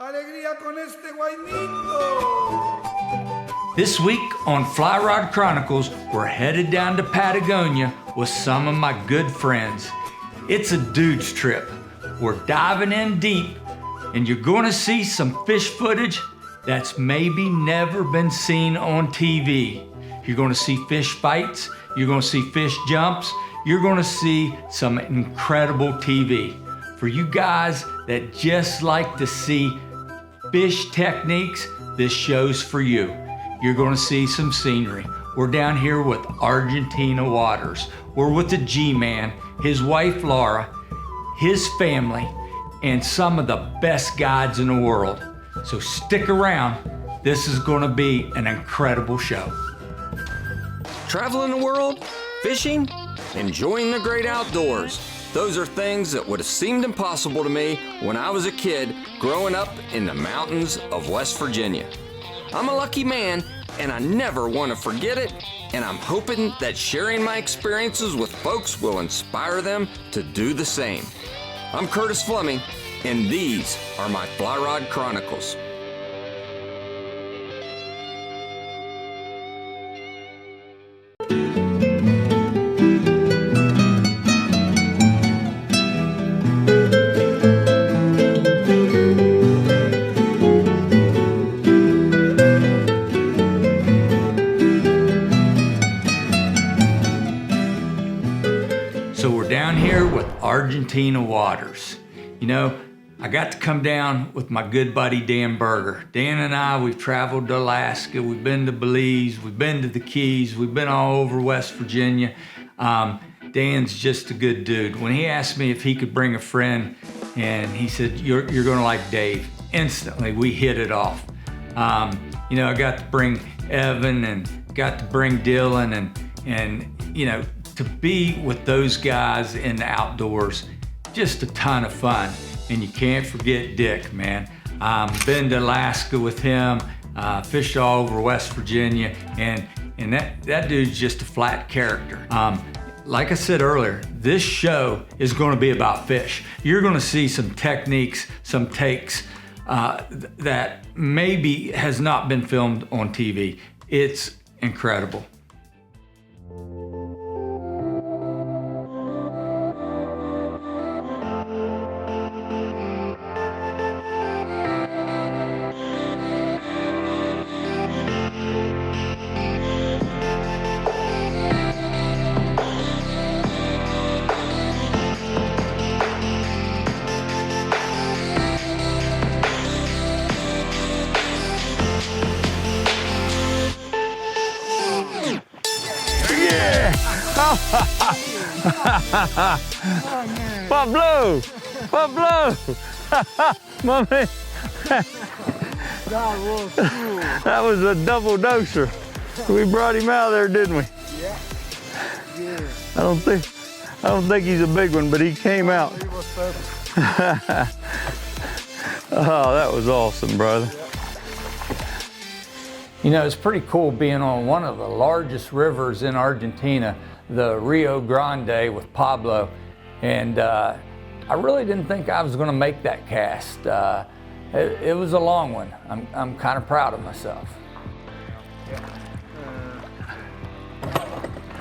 Alegría con este guainito. This week on Fly Rod Chronicles, we're headed down to Patagonia with some of my good friends. It's a dude's trip. We're diving in deep, and you're going to see some fish footage that's maybe never been seen on TV. You're going to see fish fights, you're going to see fish jumps, you're going to see some incredible TV. For you guys that just like to see fish techniques, this show's for you. You're going to see some scenery. We're down here with Argentina Waters. We're with the G-Man, his wife Laura, his family, and some of the best guides in the world. So stick around. This is going to be an incredible show. Traveling the world, fishing, enjoying the great outdoors. Those are things that would have seemed impossible to me when I was a kid growing up in the mountains of West Virginia. I'm a lucky man, and I never want to forget it, and I'm hoping that sharing my experiences with folks will inspire them to do the same. I'm Curtis Fleming, and these are my Fly Rod Chronicles. Argentina Waters. You know, I got to come down with my good buddy Dan Berger. Dan and I, we've traveled to Alaska, we've been to Belize, we've been to the Keys, we've been all over West Virginia. Dan's just a good dude. When he asked me if he could bring a friend, and he said, you're gonna like Dave, instantly we hit it off. You know, I got to bring Evan and got to bring Dylan and you know, to be with those guys in the outdoors, just a ton of fun. And you can't forget Dick, man. Been to Alaska with him, fished all over West Virginia, and that dude's just a flat character. Like I said earlier, this show is gonna be about fish. You're gonna see some techniques, some takes that maybe has not been filmed on TV. It's incredible. Pablo! Pablo! My man. That was a double doser. We brought him out of there, didn't we? Yeah. Yeah. I don't think he's a big one, but he came out. He was perfect. Oh, that was awesome, brother. You know, it's pretty cool being on one of the largest rivers in Argentina, the Rio Grande, with Pablo. And I really didn't think I was going to make that cast. It was a long one. I'm kind of proud of myself.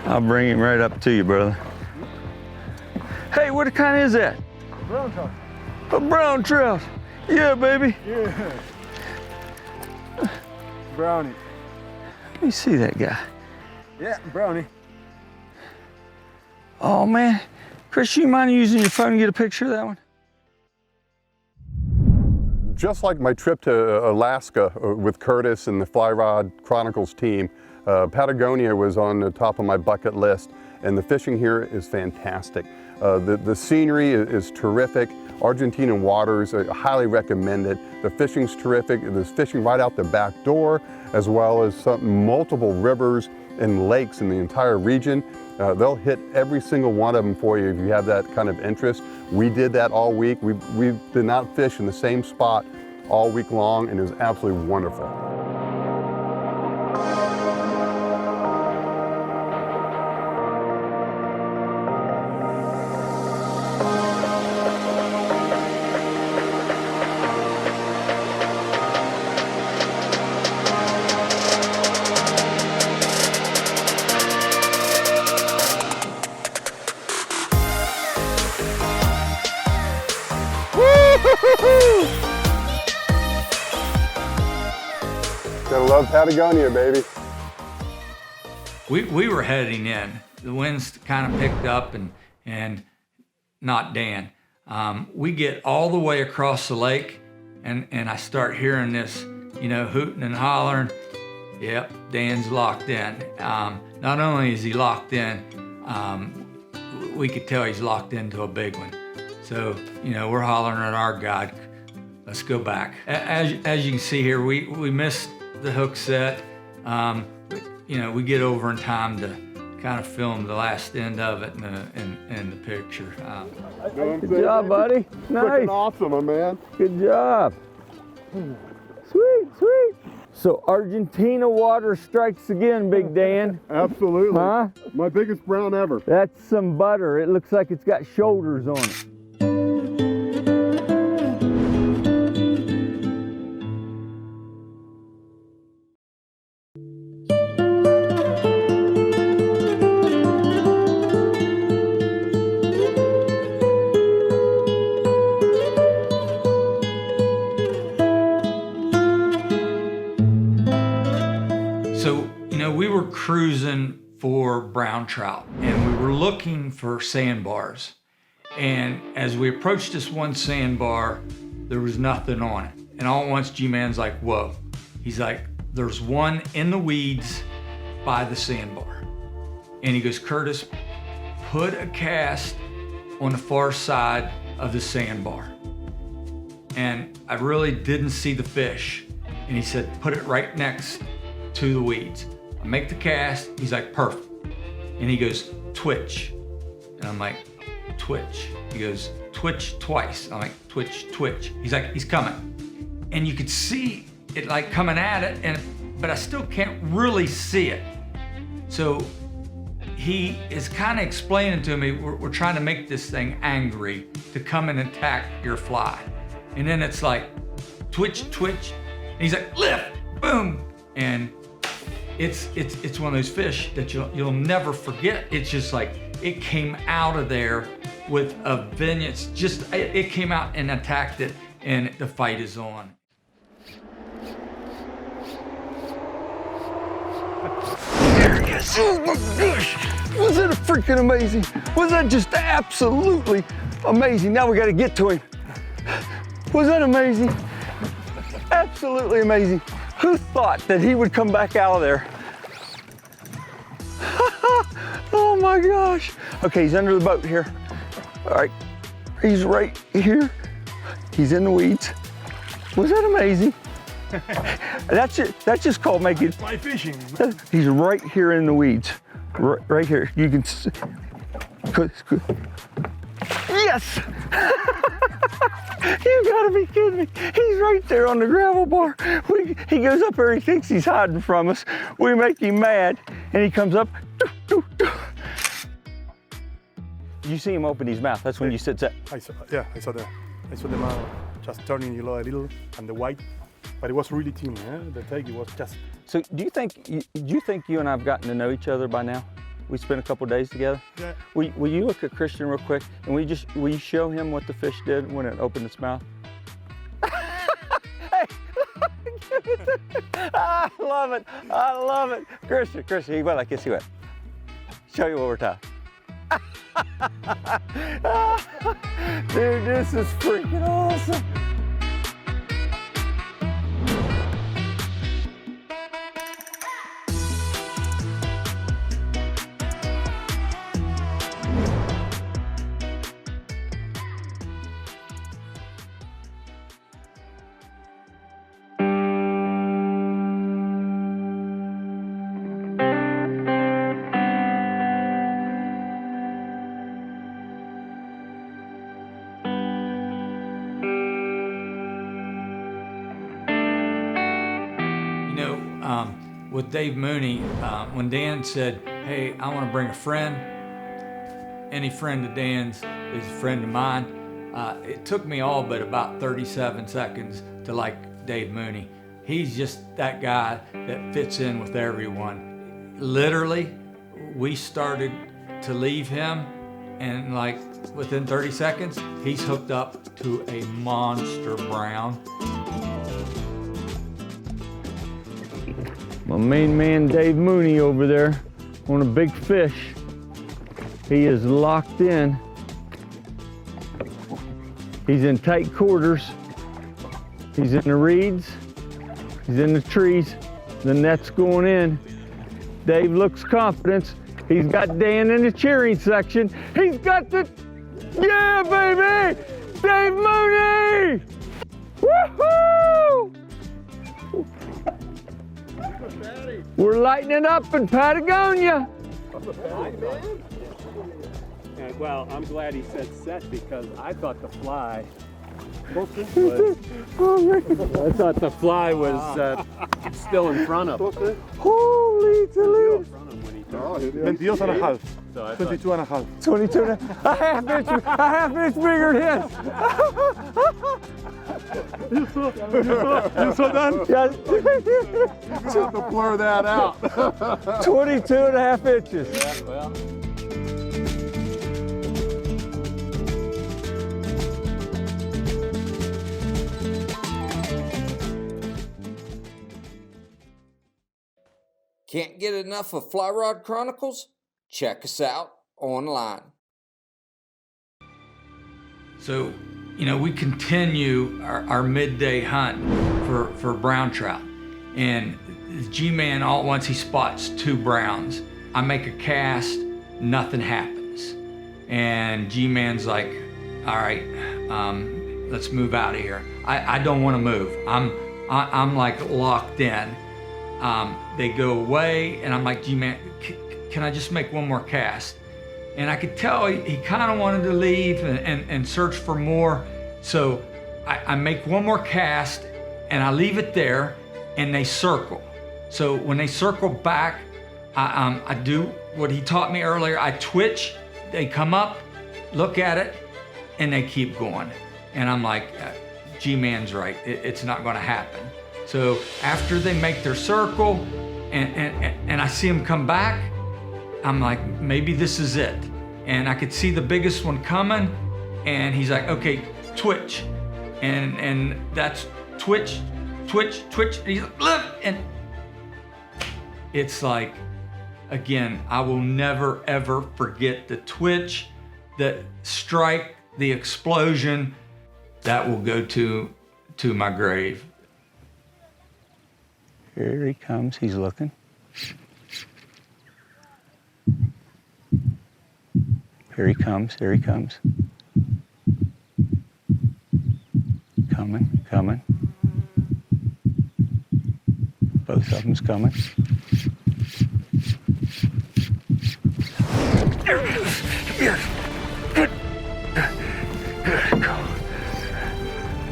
I'll bring him right up to you, brother. Hey, what kind is that? Brown trout. A brown trout. Yeah, baby. Yeah. Brownie. Let me see that guy. Yeah, brownie. Oh, man. Chris, you mind using your phone to get a picture of that one? Just like my trip to Alaska with Curtis and the Fly Rod Chronicles team, Patagonia was on the top of my bucket list, and the fishing here is fantastic. The scenery is terrific. Argentina Waters, I highly recommend it. The fishing's terrific. There's fishing right out the back door, as well as multiple rivers and lakes in the entire region. They'll hit every single one of them for you if you have that kind of interest. We did that all week. We did not fish in the same spot all week long, and it was absolutely wonderful. Patagonia, baby. We were heading in. The winds kind of picked up and not Dan. We get all the way across the lake and I start hearing this, you know, hooting and hollering. Yep, Dan's locked in. Not only is he locked in, we could tell he's locked into a big one. So, you know, we're hollering at our guide, let's go back. As you can see here, we missed the hook set. You know, we get over in time to kind of film the last end of it in the picture. Good job, buddy. Nice. Awesome, my man. Good job. Sweet, sweet. So Argentina Waters strikes again, Big Dan. Absolutely. Huh? My biggest brown ever. That's some butter. It looks like it's got shoulders on it. So, you know, we were cruising for brown trout and we were looking for sandbars. And as we approached this one sandbar, there was nothing on it. And all at once, G-Man's like, whoa. He's like, there's one in the weeds by the sandbar. And he goes, Curtis, put a cast on the far side of the sandbar. And I really didn't see the fish. And he said, put it right next to the weeds. I make the cast, he's like, perfect. And he goes, twitch. And I'm like, twitch. He goes, twitch twice. I'm like, twitch, twitch. He's like, he's coming. And you could see it like coming at it, but I still can't really see it. So he is kind of explaining to me, we're trying to make this thing angry to come and attack your fly. And then it's like, twitch, twitch. And he's like, lift, boom. And it's one of those fish that you'll never forget. It's just like, it came out of there with a vengeance. Just, it came out and attacked it, and the fight is on. There he is. Oh my gosh. Was that freaking amazing? Was that just absolutely amazing? Now we got to get to him. Was that amazing? Absolutely amazing. Who thought that he would come back out of there? Oh my gosh. Okay, he's under the boat here. All right, he's right here. He's in the weeds. Was that amazing? That's just called making Fly fishing. He's right here in the weeds. Right here. You can see. Yes! You gotta be kidding me. He's right there on the gravel bar. He goes up there, he thinks he's hiding from us. We make him mad, and he comes up. You see him open his mouth. That's when you sit there. I saw the mouth just turning yellow a little and the white, but it was really thin. The tag, it was just. So do you think you and I have gotten to know each other by now? We spent a couple days together. Yeah. Will you look at Christian real quick, and will you show him what the fish did when it opened its mouth? Hey, I love it. I love it. Christian, he went like this. He went. Show you one more time. Dude, this is freaking awesome. With Dave Mooney, when Dan said, hey, I want to bring a friend, any friend of Dan's is a friend of mine, it took me all but about 37 seconds to like Dave Mooney. He's just that guy that fits in with everyone. Literally, we started to leave him, and like within 30 seconds, he's hooked up to a monster brown. My main man, Dave Mooney, over there on a big fish. He is locked in. He's in tight quarters. He's in the reeds. He's in the trees. The net's going in. Dave looks confident. He's got Dan in the cheering section. He's got the, yeah, baby! Dave Mooney! Woohoo! We're lighting it up in Patagonia. Well, I'm glad he said set because I thought the fly was, I thought the fly was still in front of him. Holy Toledo! 22 and a half. 22 and a half. 22 and a half inch bigger than his. You saw that? Yes. You have to blur that out. 22 and a half inches. Yeah, well. Can't get enough of Fly Rod Chronicles? Check us out online. So, you know, we continue our midday hunt for brown trout. And the G-Man, all at once, he spots 2 browns. I make a cast, nothing happens. And G-Man's like, all right, let's move out of here. I don't want to move. I'm like locked in. They go away, and I'm like, G-Man, can I just make one more cast? And I could tell he kind of wanted to leave and search for more. So I make one more cast, and I leave it there, and they circle. So when they circle back, I do what he taught me earlier. I twitch, they come up, look at it, and they keep going. And I'm like, G-Man's right, it's not gonna happen. So after they make their circle and I see them come back, I'm like, maybe this is it. And I could see the biggest one coming, and he's like, okay, twitch. And that's twitch, twitch, twitch. And he's like, look, and it's like, again, I will never ever forget the twitch, the strike, the explosion. That will go to my grave. Here he comes, he's looking. Here he comes, here he comes. Coming. Both of them's coming. Here.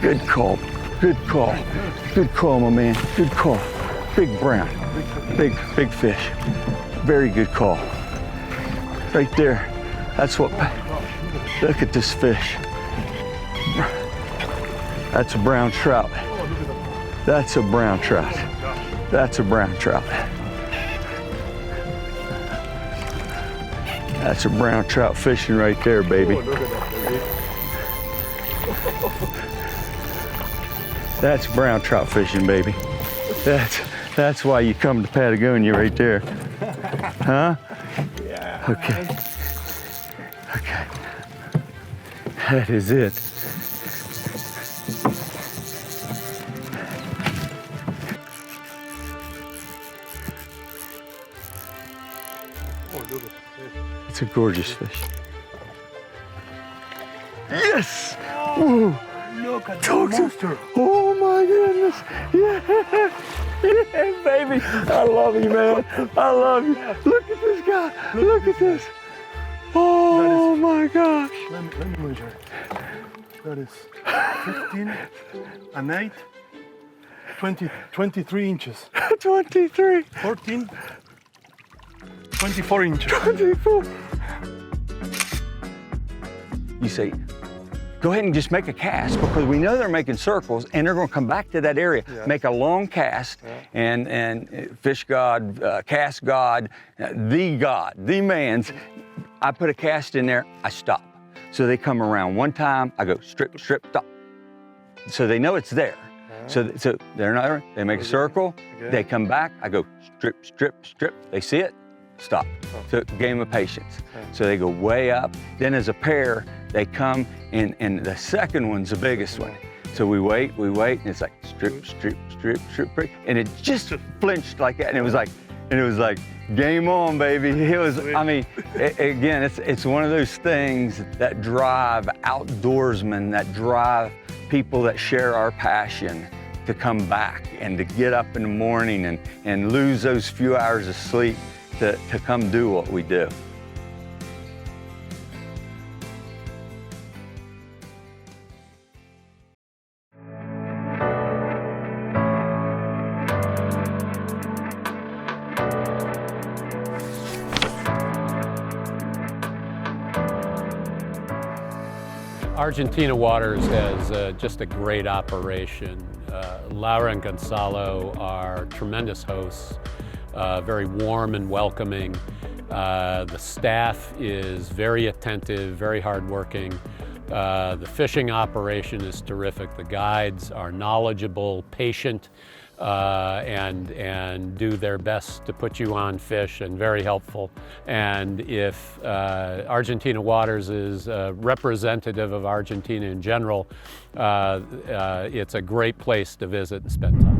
Good call, my man, good call. Big brown, big fish. Very good call. Right there, that's what, look at this fish. That's a brown trout. That's a brown trout. That's a brown trout. That's a brown trout fishing right there, baby. That's brown trout fishing, baby. That's why you come to Patagonia right there. Huh? Yeah. Okay. That is it. It's a gorgeous fish. Yes! Whoa. Look at the monster. Oh my goodness. Yeah, baby. I love you, man. I love you. Look at this guy. Look at this. Oh my gosh. Let me measure. That is 15 and 8, 23 inches. 23. 14, 24 inches. 24. You say, go ahead and just make a cast, because we know they're making circles and they're going to come back to that area. Yeah. Make a long cast, and fish god, cast god, the man's. I put a cast in there, I stop. So they come around one time, I go strip, stop. So they know it's there. So they're not, they make a circle, they come back, I go strip, strip, strip. They see it, stop. So game of patience. So they go way up. Then as a pair, they come and the second one's the biggest one. So we wait, and it's like strip, strip, strip, strip, strip, and it just flinched like that, and it was like, game on, baby. It was, I mean, again, it's one of those things that drive outdoorsmen, that drive people that share our passion to come back and to get up in the morning and lose those few hours of sleep to come do what we do. Argentina Waters has just a great operation. Laura and Gonzalo are tremendous hosts, very warm and welcoming. The staff is very attentive, very hardworking. The fishing operation is terrific. The guides are knowledgeable, patient, and do their best to put you on fish, and very helpful. And if Argentina Waters is representative of Argentina in general, it's a great place to visit and spend time.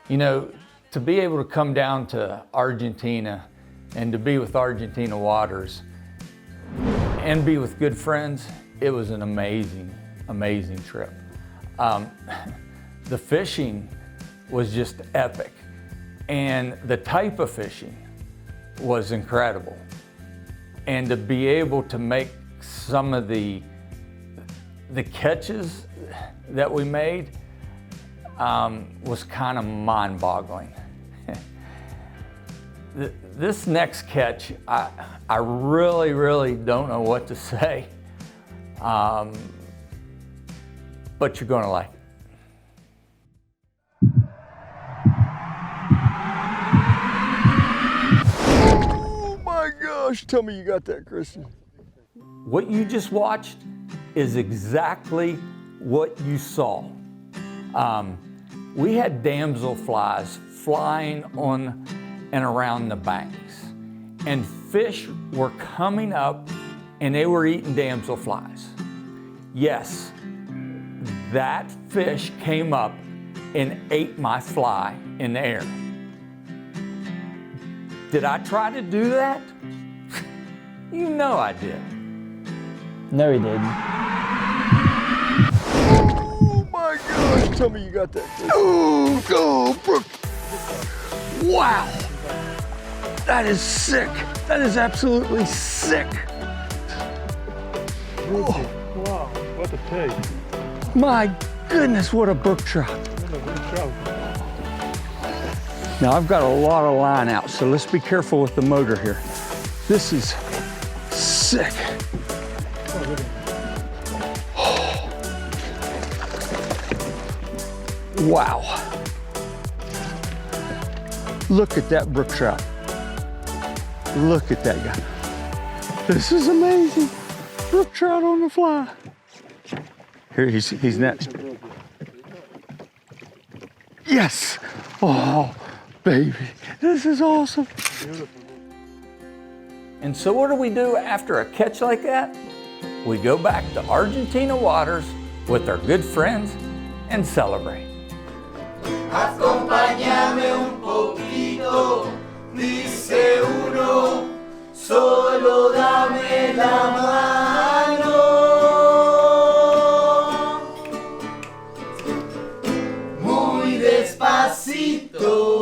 You know, to be able to come down to Argentina and to be with Argentina Waters and be with good friends, it was an amazing, amazing trip. The fishing was just epic, and the type of fishing was incredible. And to be able to make some of the catches that we made was kind of mind-boggling. This next catch, I really, really don't know what to say, but you're gonna like it. Oh my gosh, tell me you got that, Christian. What you just watched is exactly what you saw. We had damselflies flying on and around the banks, and fish were coming up and they were eating damselflies. Yes, that fish came up and ate my fly in the air. Did I try to do that? You know I did. No, he didn't. Oh my gosh, tell me you got that. Oh, go, Brooke. Wow. That is sick. That is absolutely sick. Oh. Wow, what a taste. My goodness, what a brook trout. Now I've got a lot of line out, so let's be careful with the motor here. This is sick. Wow. Look at that brook trout. Look at that guy. This is amazing. Brook trout on the fly. Here, he's next. Yes. Oh, baby, this is awesome. And so what do we do after a catch like that? We go back to Argentina Waters with our good friends and celebrate. Acompáñame un poquito, dice uno, solo dame la mano. Muy despacito.